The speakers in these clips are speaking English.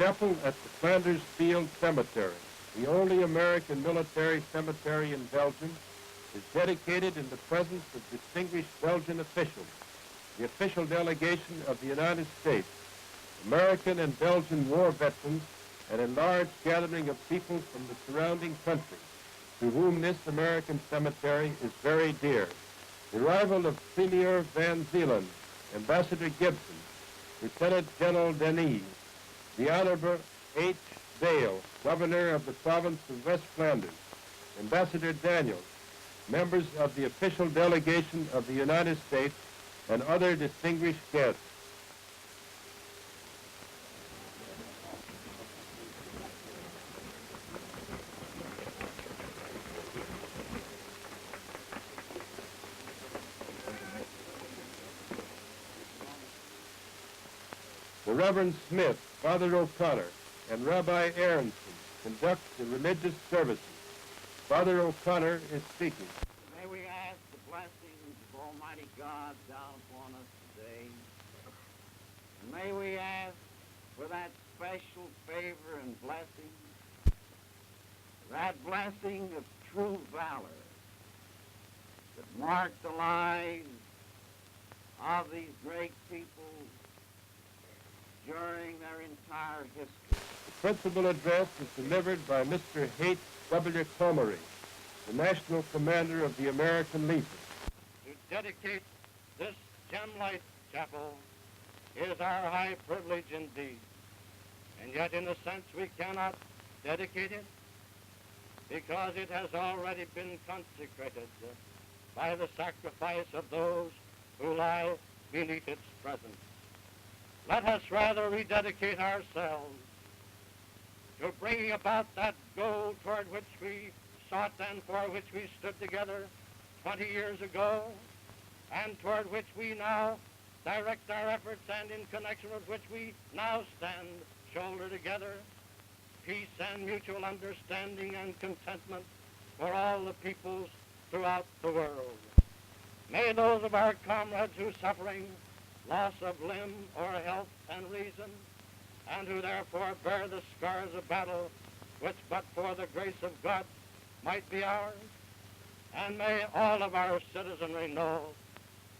chapel at the Flanders Field Cemetery, the only American military cemetery in Belgium, is dedicated in the presence of distinguished Belgian officials, the official delegation of the United States, American and Belgian war veterans, and a large gathering of people from the surrounding country, to whom this American cemetery is very dear. The arrival of Premier Van Zeeland, Ambassador Gibson, Lieutenant General Denis, the Honorable H. Dale, Governor of the province of West Flanders, Ambassador Daniels, members of the official delegation of the United States, and other distinguished guests. The Reverend Smith, Father O'Connor, and Rabbi Aronson conduct the religious services. Father O'Connor is speaking. May we ask the blessings of Almighty God down upon us today. And may we ask for that special favor and blessing, that blessing of true valor that marked the lives of these great people during their entire history. The principal address is delivered by Mr. H. W. Comery, the National Commander of the American Legion. To dedicate this gem-light chapel is our high privilege indeed. And yet, in a sense, we cannot dedicate it because it has already been consecrated by the sacrifice of those who lie beneath its presence. Let us rather rededicate ourselves to bringing about that goal toward which we sought and for which we stood together 20 years ago, and toward which we now direct our efforts and in connection with which we now stand shoulder together, peace and mutual understanding and contentment for all the peoples throughout the world. May those of our comrades who suffering loss of limb or health and reason, and who therefore bear the scars of battle, which but for the grace of God might be ours. And may all of our citizenry know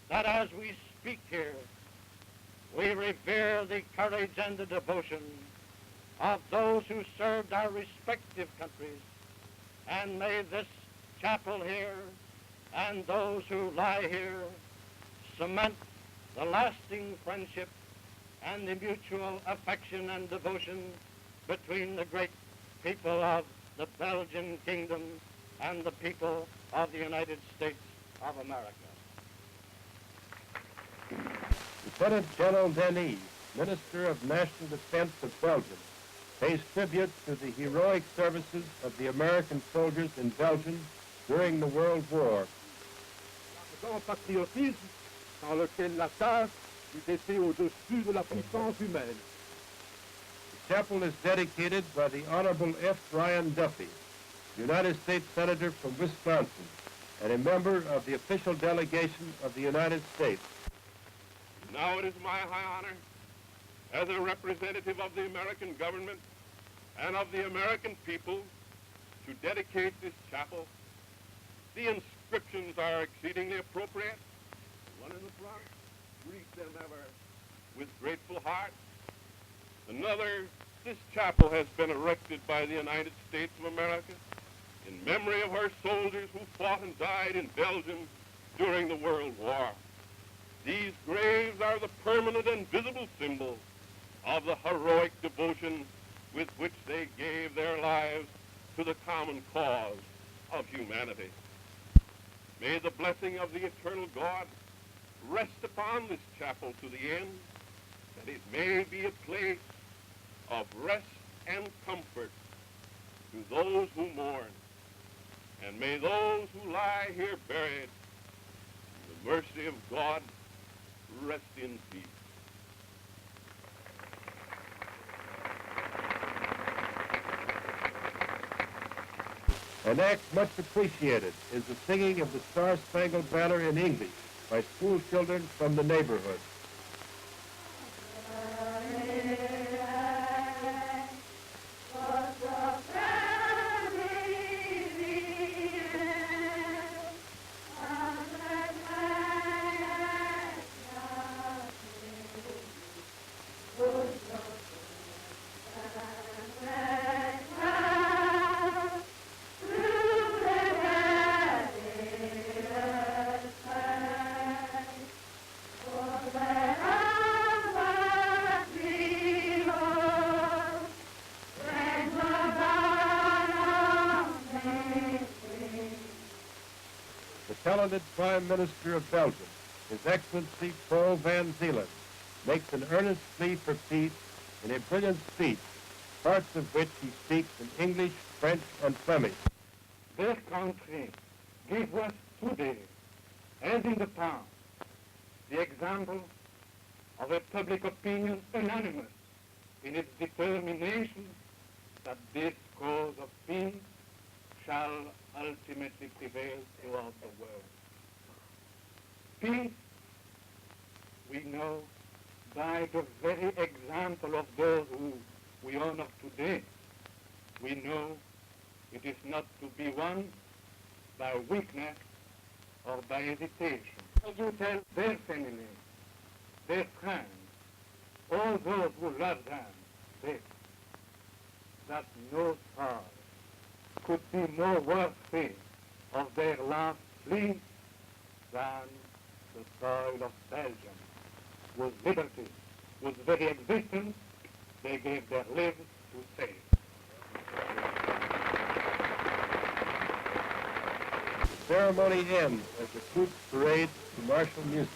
that as we speak here, we revere the courage and the devotion of those who served our respective countries. And may this chapel here and those who lie here cement the lasting friendship and the mutual affection and devotion between the great people of the Belgian kingdom and the people of the United States of America. Lieutenant General Denis, Minister of National Defense of Belgium, pays tribute to the heroic services of the American soldiers in Belgium during the World War. Dans patriotisme dans lequel la tâche était au-dessus de la puissance humaine. The chapel is dedicated by the Honorable F. Ryan Duffy, United States Senator from Wisconsin, and a member of the official delegation of the United States. Now it is my high honor, as a representative of the American government and of the American people, to dedicate this chapel. The inscriptions are exceedingly appropriate. One in the front, greet them ever with grateful heart. Another, this chapel has been erected by the United States of America in memory of her soldiers who fought and died in Belgium during the World War. These graves are the permanent and visible symbol of the heroic devotion with which they gave their lives to the common cause of humanity. May the blessing of the eternal God rest upon this chapel to the end, that it may be a place of rest and comfort to those who mourn, and may those who lie here buried, in the mercy of God, rest in peace. An act much appreciated is the singing of the Star-Spangled Banner in English by school children from the neighborhood. talented Prime Minister of Belgium, His Excellency Paul van Zeeland, makes an earnest plea for peace in a brilliant speech, parts of which he speaks in English, French, and Flemish. Their country gives us today, as in the past, the example of a public opinion unanimous in its determination that this cause of peace shall ultimately prevail throughout the world. Peace, we know, by the very example of those who we honor today, we know it is not to be won by weakness or by hesitation. You tell their family, their friends, all those who love them, this, that no soul could be more worthy of their last plea than the soil of Belgium, whose liberty, whose very existence they gave their lives to save. The ceremony ends as the troops parade to martial music.